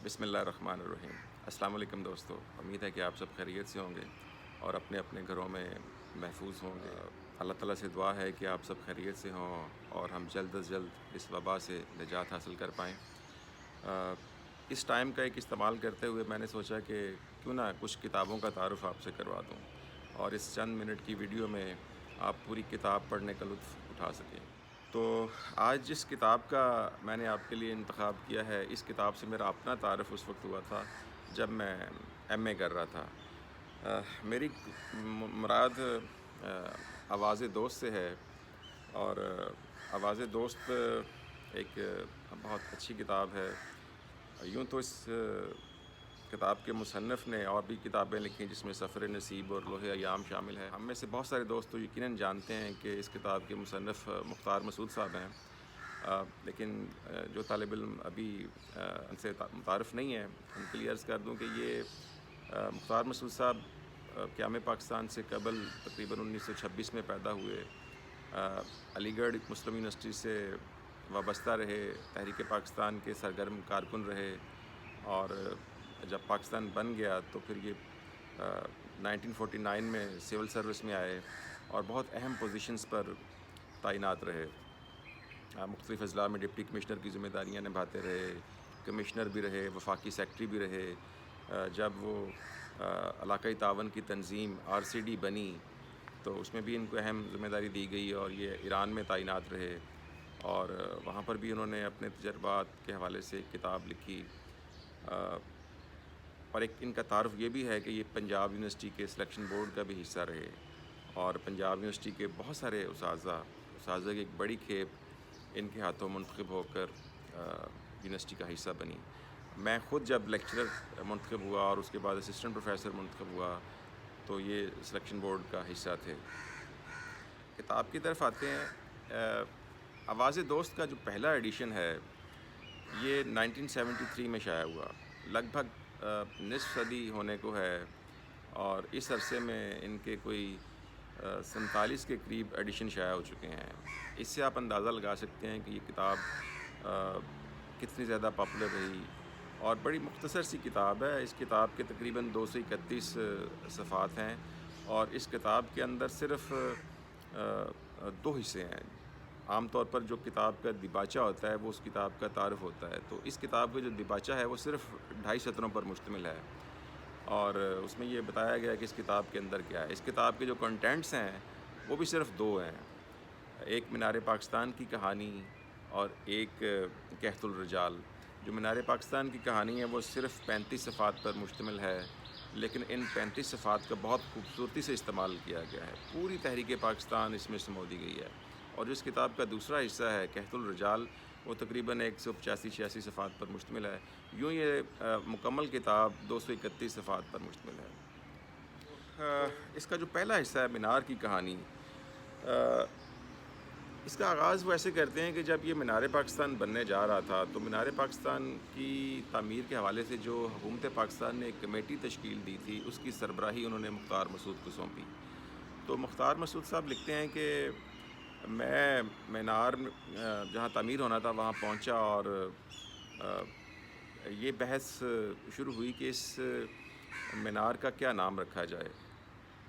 بسم اللہ الرحمن الرحیم۔ السلام علیکم دوستو، امید ہے کہ آپ سب خیریت سے ہوں گے اور اپنے اپنے گھروں میں محفوظ ہوں گے۔ اللہ تعالیٰ سے دعا ہے کہ آپ سب خیریت سے ہوں اور ہم جلد از جلد اس وبا سے نجات حاصل کر پائیں۔ اس ٹائم کا ایک استعمال کرتے ہوئے میں نے سوچا کہ کیوں نہ کچھ کتابوں کا تعارف آپ سے کروا دوں اور اس چند منٹ کی ویڈیو میں آپ پوری کتاب پڑھنے کا لطف اٹھا سکیں۔ تو آج جس کتاب کا میں نے آپ کے لیے انتخاب کیا ہے، اس کتاب سے میرا اپنا تعارف اس وقت ہوا تھا جب میں ایم اے کر رہا تھا۔ میری مراد آواز دوست سے ہے، اور آواز دوست ایک بہت اچھی کتاب ہے۔ یوں تو اس کتاب کے مصنف نے اور بھی کتابیں لکھی جس میں سفر نصیب اور لوح ایام شامل ہے۔ ہم میں سے بہت سارے دوست تو یقیناً جانتے ہیں کہ اس کتاب کے مصنف مختار مسعود صاحب ہیں، لیکن جو طالب علم ابھی ان سے متعارف نہیں ہے ان کے لیے عرض کر دوں کہ یہ مختار مسعود صاحب قیام پاکستان سے قبل تقریباً 1926 میں پیدا ہوئے، علی گڑھ مسلم یونیورسٹی سے وابستہ رہے، تحریک پاکستان کے سرگرم کارکن رہے، اور جب پاکستان بن گیا تو پھر یہ 1949 میں سول سروس میں آئے اور بہت اہم پوزیشنز پر تعینات رہے۔ مختلف اضلاع میں ڈپٹی کمشنر کی ذمہ داریاں نبھاتے رہے، کمشنر بھی رہے، وفاقی سیکٹری بھی رہے۔ جب وہ علاقائی تعاون کی تنظیم RCD بنی تو اس میں بھی ان کو اہم ذمہ داری دی گئی اور یہ ایران میں تعینات رہے، اور وہاں پر بھی انہوں نے اپنے تجربات کے حوالے سے ایک کتاب لکھی۔ اور ایک ان کا تعارف یہ بھی ہے کہ یہ پنجاب یونیورسٹی کے سلیکشن بورڈ کا بھی حصہ رہے، اور پنجاب یونیورسٹی کے بہت سارے اساتذہ کی ایک بڑی کھیپ ان کے ہاتھوں منتخب ہو کر یونیورسٹی کا حصہ بنی۔ میں خود جب لیکچرر منتخب ہوا اور اس کے بعد اسسٹنٹ پروفیسر منتخب ہوا تو یہ سلیکشن بورڈ کا حصہ تھے۔ کتاب کی طرف آتے ہیں۔ آواز دوست کا جو پہلا ایڈیشن ہے یہ 1973 میں شائع ہوا، لگ بھگ نصف صدی ہونے کو ہے، اور اس عرصے میں ان کے کوئی 47 کے قریب ایڈیشن شائع ہو چکے ہیں۔ اس سے آپ اندازہ لگا سکتے ہیں کہ یہ کتاب کتنی زیادہ پاپولر رہی، اور بڑی مختصر سی کتاب ہے۔ اس کتاب کے تقریباً 231 صفحات ہیں، اور اس کتاب کے اندر صرف 2 حصے ہیں۔ عام طور پر جو کتاب کا دیباچہ ہوتا ہے وہ اس کتاب کا تعارف ہوتا ہے، تو اس کتاب کا جو دیباچہ ہے وہ صرف 2.5 سطروں پر مشتمل ہے، اور اس میں یہ بتایا گیا کہ اس کتاب کے اندر کیا ہے۔ اس کتاب کے جو کنٹینٹس ہیں وہ بھی صرف 2 ہیں، ایک مینار پاکستان کی کہانی اور ایک کہت الرجال۔ جو مینار پاکستان کی کہانی ہے وہ صرف 35 صفحات پر مشتمل ہے، لیکن ان 35 صفحات کا بہت خوبصورتی سے استعمال کیا گیا ہے، پوری تحریک پاکستان اس میں سمو دی گئی ہے۔ اور جو اس کتاب کا دوسرا حصہ ہے کہت الرجال، وہ تقریباً 185-86 صفحات پر مشتمل ہے۔ یوں یہ مکمل کتاب 231 صفحات پر مشتمل ہے۔ اس کا جو پہلا حصہ ہے مینار کی کہانی، اس کا آغاز وہ ایسے کرتے ہیں کہ جب یہ مینار پاکستان بننے جا رہا تھا تو مینار پاکستان کی تعمیر کے حوالے سے جو حکومت پاکستان نے ایک کمیٹی تشکیل دی تھی، اس کی سربراہی انہوں نے مختار مسعود کو سونپی۔ تو مختار مسعود صاحب لکھتے ہیں کہ میں مینار جہاں تعمیر ہونا تھا وہاں پہنچا، اور یہ بحث شروع ہوئی کہ اس مینار کا کیا نام رکھا جائے۔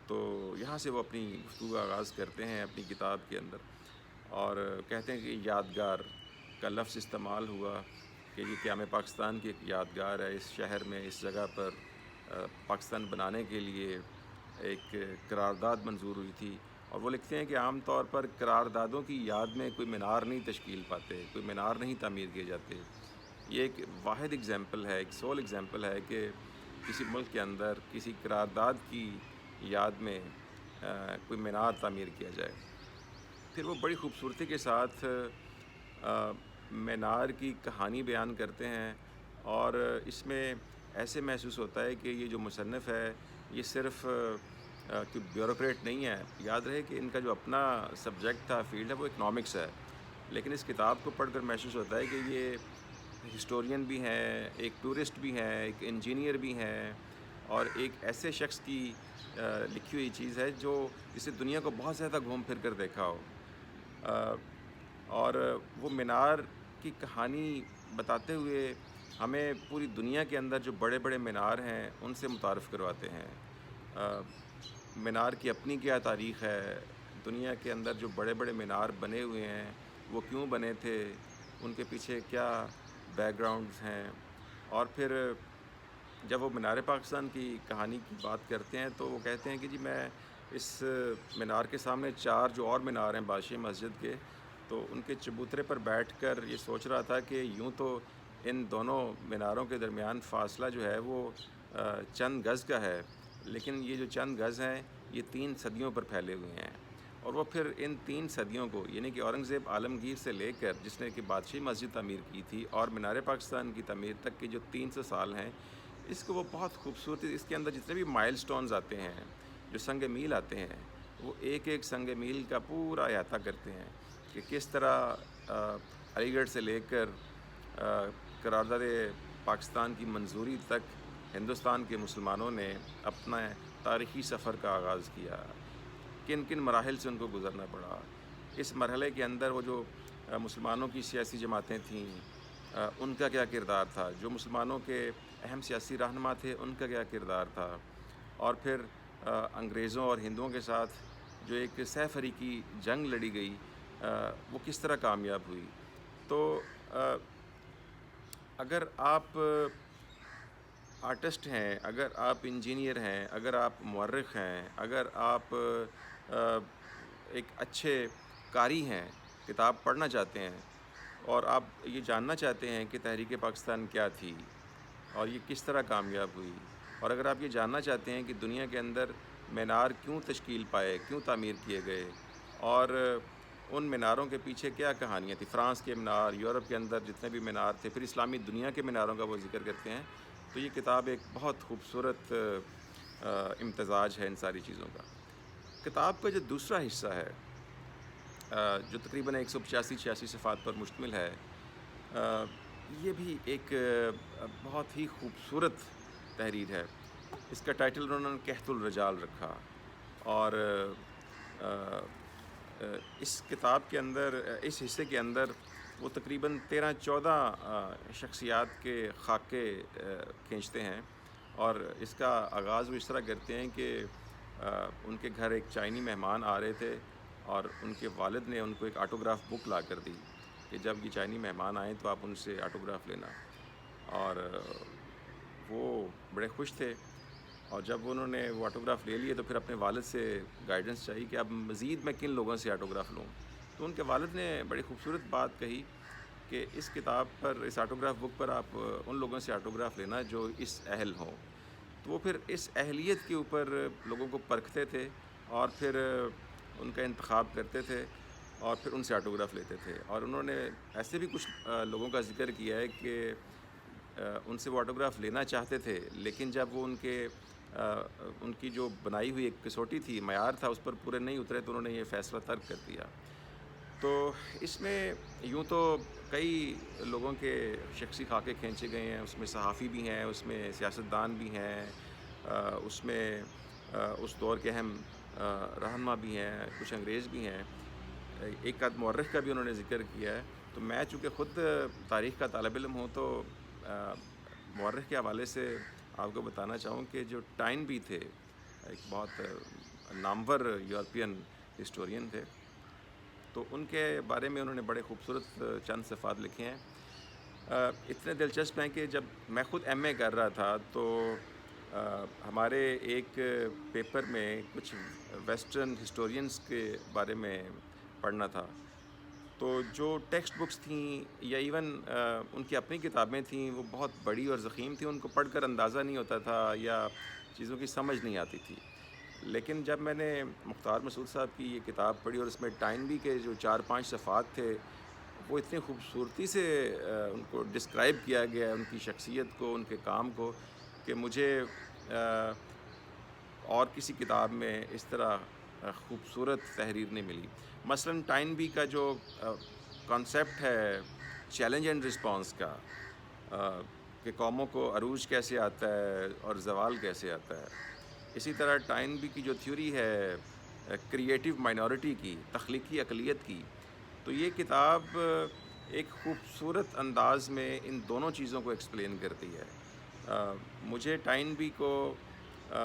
تو یہاں سے وہ اپنی گفتگو کا آغاز کرتے ہیں اپنی کتاب کے اندر، اور کہتے ہیں کہ یادگار کا لفظ استعمال ہوا کہ یہ قیام پاکستان کی ایک یادگار ہے۔ اس شہر میں اس جگہ پر پاکستان بنانے کے لیے ایک قرارداد منظور ہوئی تھی، اور وہ لکھتے ہیں کہ عام طور پر قراردادوں کی یاد میں کوئی مینار نہیں تشکیل پاتے، کوئی مینار نہیں تعمیر کیے جاتے۔ یہ ایک واحد ایگزامپل ہے، ایک سول ایگزامپل ہے کہ کسی ملک کے اندر کسی قرارداد کی یاد میں کوئی مینار تعمیر کیا جائے۔ پھر وہ بڑی خوبصورتی کے ساتھ مینار کی کہانی بیان کرتے ہیں، اور اس میں ایسے محسوس ہوتا ہے کہ یہ جو مصنف ہے یہ صرف کوئی بیوروکریٹ نہیں ہے۔ یاد رہے کہ ان کا جو اپنا سبجیکٹ تھا، فیلڈ ہے، وہ اکنامکس ہے، لیکن اس کتاب کو پڑھ کر محسوس ہوتا ہے کہ یہ ہسٹورین بھی ہیں، ایک ٹورسٹ بھی ہیں، ایک انجینئر بھی ہیں، اور ایک ایسے شخص کی لکھی ہوئی چیز ہے جو جسے دنیا کو بہت زیادہ گھوم پھر کر دیکھا ہو۔ اور وہ مینار کی کہانی بتاتے ہوئے ہمیں پوری دنیا کے اندر جو بڑے بڑے مینار ہیں ان سے متعارف کرواتے ہیں. مینار کی اپنی کیا تاریخ ہے، دنیا کے اندر جو بڑے بڑے مینار بنے ہوئے ہیں وہ کیوں بنے تھے، ان کے پیچھے کیا بیک گراؤنڈز ہیں. اور پھر جب وہ مینار پاکستان کی کہانی کی بات کرتے ہیں تو وہ کہتے ہیں کہ جی میں اس مینار کے سامنے 4 جو اور مینار ہیں بادشاہی مسجد کے، تو ان کے چبوترے پر بیٹھ کر یہ سوچ رہا تھا کہ یوں تو ان دونوں میناروں کے درمیان فاصلہ جو ہے وہ چند گز کا ہے، لیکن یہ جو چند گز ہیں یہ 3 صدیوں پر پھیلے ہوئے ہیں. اور وہ پھر ان 3 صدیوں کو، یعنی کہ اورنگزیب عالمگیر سے لے کر جس نے کہ بادشاہی مسجد تعمیر کی تھی اور مینار پاکستان کی تعمیر تک کے جو 300 سال ہیں، اس کو وہ بہت خوبصورتی، اس کے اندر جتنے بھی مائل سٹونز آتے ہیں، جو سنگ میل آتے ہیں، وہ ایک ایک سنگ میل کا پورا احاطہ کرتے ہیں کہ کس طرح علی گڑھ سے لے کر قرارداد پاکستان کی منظوری تک ہندوستان کے مسلمانوں نے اپنا تاریخی سفر کا آغاز کیا، کن کن مراحل سے ان کو گزرنا پڑا. اس مرحلے کے اندر وہ جو مسلمانوں کی سیاسی جماعتیں تھیں ان کا کیا کردار تھا، جو مسلمانوں کے اہم سیاسی رہنما تھے ان کا کیا کردار تھا، اور پھر انگریزوں اور ہندوؤں کے ساتھ جو ایک سہ فریقی جنگ لڑی گئی وہ کس طرح کامیاب ہوئی. تو اگر آپ آرٹسٹ ہیں، اگر آپ انجینئر ہیں، اگر آپ مورخ ہیں، اگر آپ ایک اچھے قاری ہیں، کتاب پڑھنا چاہتے ہیں اور آپ یہ جاننا چاہتے ہیں کہ تحریک پاکستان کیا تھی اور یہ کس طرح کامیاب ہوئی، اور اگر آپ یہ جاننا چاہتے ہیں کہ دنیا کے اندر مینار کیوں تشکیل پائے، کیوں تعمیر کیے گئے، اور ان میناروں کے پیچھے کیا کہانیاں تھیں، فرانس کے مینار، یورپ کے اندر جتنے بھی مینار تھے، پھر اسلامی دنیا کے میناروں کا وہ ذکر کرتے ہیں، تو یہ کتاب ایک بہت خوبصورت امتزاج ہے ان ساری چیزوں کا. کتاب کا جو دوسرا حصہ ہے جو تقریباً 185-86 صفحات پر مشتمل ہے، یہ بھی ایک بہت ہی خوبصورت تحریر ہے. اس کا ٹائٹل انہوں نے کہت الرجال رکھا، اور اس کتاب کے اندر، اس حصے کے اندر وہ تقریباً 13-14 شخصیات کے خاکے کھینچتے ہیں، اور اس کا آغاز وہ اس طرح کرتے ہیں کہ ان کے گھر ایک چائنی مہمان آ رہے تھے اور ان کے والد نے ان کو ایک آٹوگراف بک لا کر دی کہ جب یہ چائنی مہمان آئیں تو آپ ان سے آٹوگراف لینا. اور وہ بڑے خوش تھے، اور جب انہوں نے وہ آٹوگراف لے لیے تو پھر اپنے والد سے گائیڈنس چاہیے کہ اب مزید میں کن لوگوں سے آٹوگراف لوں. تو ان کے والد نے بڑی خوبصورت بات کہی کہ اس کتاب پر، اس آٹوگراف بک پر آپ ان لوگوں سے آٹوگراف لینا جو اس اہل ہوں. تو وہ پھر اس اہلیت کے اوپر لوگوں کو پرکھتے تھے اور پھر ان کا انتخاب کرتے تھے اور پھر ان سے آٹوگراف لیتے تھے. اور انہوں نے ایسے بھی کچھ لوگوں کا ذکر کیا ہے کہ ان سے وہ آٹوگراف لینا چاہتے تھے، لیکن جب وہ ان کی جو بنائی ہوئی ایک کسوٹی تھی، معیار تھا، اس پر پورے نہیں اترے تو انہوں نے یہ فیصلہ ترک کر دیا. تو اس میں یوں تو کئی لوگوں کے شخصی خاکے کھینچے گئے ہیں، اس میں صحافی بھی ہیں، اس میں سیاستدان بھی ہیں، اس میں اس دور کے اہم رہنما بھی ہیں، کچھ انگریز بھی ہیں، ایک آدھ مورخ کا بھی انہوں نے ذکر کیا ہے. تو میں چونکہ خود تاریخ کا طالب علم ہوں تو مورخ کے حوالے سے آپ کو بتانا چاہوں کہ جو ٹائن بھی تھے، ایک بہت نامور یورپین ہسٹورین تھے، تو ان کے بارے میں انہوں نے بڑے خوبصورت چند صفحات لکھے ہیں. اتنے دلچسپ ہیں کہ جب میں خود ایم اے کر رہا تھا تو ہمارے ایک پیپر میں کچھ ویسٹرن ہسٹورینز کے بارے میں پڑھنا تھا. تو جو ٹیکسٹ بکس تھیں یا ایون ان کی اپنی کتابیں تھیں وہ بہت بڑی اور ضخیم تھیں، ان کو پڑھ کر اندازہ نہیں ہوتا تھا یا چیزوں کی سمجھ نہیں آتی تھی. لیکن جب میں نے مختار مسعود صاحب کی یہ کتاب پڑھی اور اس میں ٹائنبی کے جو 4-5 صفحات تھے وہ اتنی خوبصورتی سے ان کو ڈسکرائب کیا گیا ہے، ان کی شخصیت کو، ان کے کام کو، کہ مجھے اور کسی کتاب میں اس طرح خوبصورت تحریر نہیں ملی. مثلاً ٹائنبی کا جو کانسیپٹ ہے چیلنج اینڈ رسپانس کا، کہ قوموں کو عروج کیسے آتا ہے اور زوال کیسے آتا ہے، اسی طرح ٹائنبی کی جو تھیوری ہے کریٹیو مائنورٹی کی، تخلیقی اقلیت کی، تو یہ کتاب ایک خوبصورت انداز میں ان دونوں چیزوں کو ایکسپلین کرتی ہے۔ مجھے ٹائن بی کو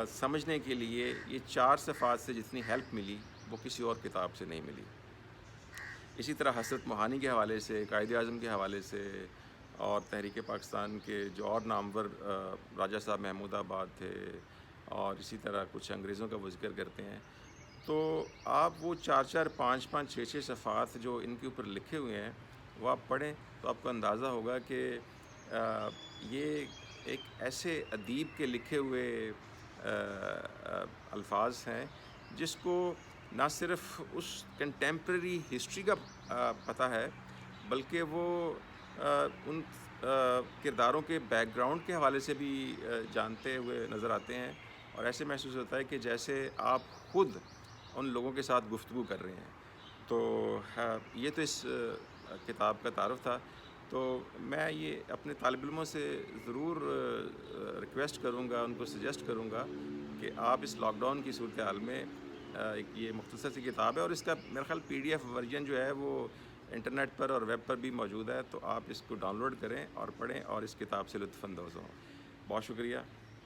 سمجھنے کے لیے یہ 4 صفحات سے جتنی ہیلپ ملی وہ کسی اور کتاب سے نہیں ملی۔ اسی طرح حضرت موہانی کے حوالے سے، قائد اعظم کے حوالے سے، اور تحریک پاکستان کے جو اور نامور راجہ صاحب محمود آباد تھے، اور اسی طرح کچھ انگریزوں کا وہ ذکر کرتے ہیں، تو آپ وہ 4 5 5 6 صفحات جو ان کے اوپر لکھے ہوئے ہیں وہ آپ پڑھیں تو آپ کو اندازہ ہوگا کہ یہ ایک ایسے ادیب کے لکھے ہوئے الفاظ ہیں جس کو نہ صرف اس کنٹیمپرری ہسٹری کا پتہ ہے، بلکہ وہ ان کرداروں کے بیک گراؤنڈ کے حوالے سے بھی جانتے ہوئے نظر آتے ہیں، اور ایسے محسوس ہوتا ہے کہ جیسے آپ خود ان لوگوں کے ساتھ گفتگو کر رہے ہیں۔ تو یہ تو اس کتاب کا تعارف تھا۔ تو میں یہ اپنے طالب علموں سے ضرور ریکویسٹ کروں گا، ان کو سجیسٹ کروں گا کہ آپ اس لاک ڈاؤن کی صورتحال میں ایک یہ مختصر سی کتاب ہے، اور اس کا میرا خیال PDF ورژن جو ہے وہ انٹرنیٹ پر اور ویب پر بھی موجود ہے، تو آپ اس کو ڈاؤن لوڈ کریں اور پڑھیں اور اس کتاب سے لطف اندوز ہوں۔ بہت شکریہ۔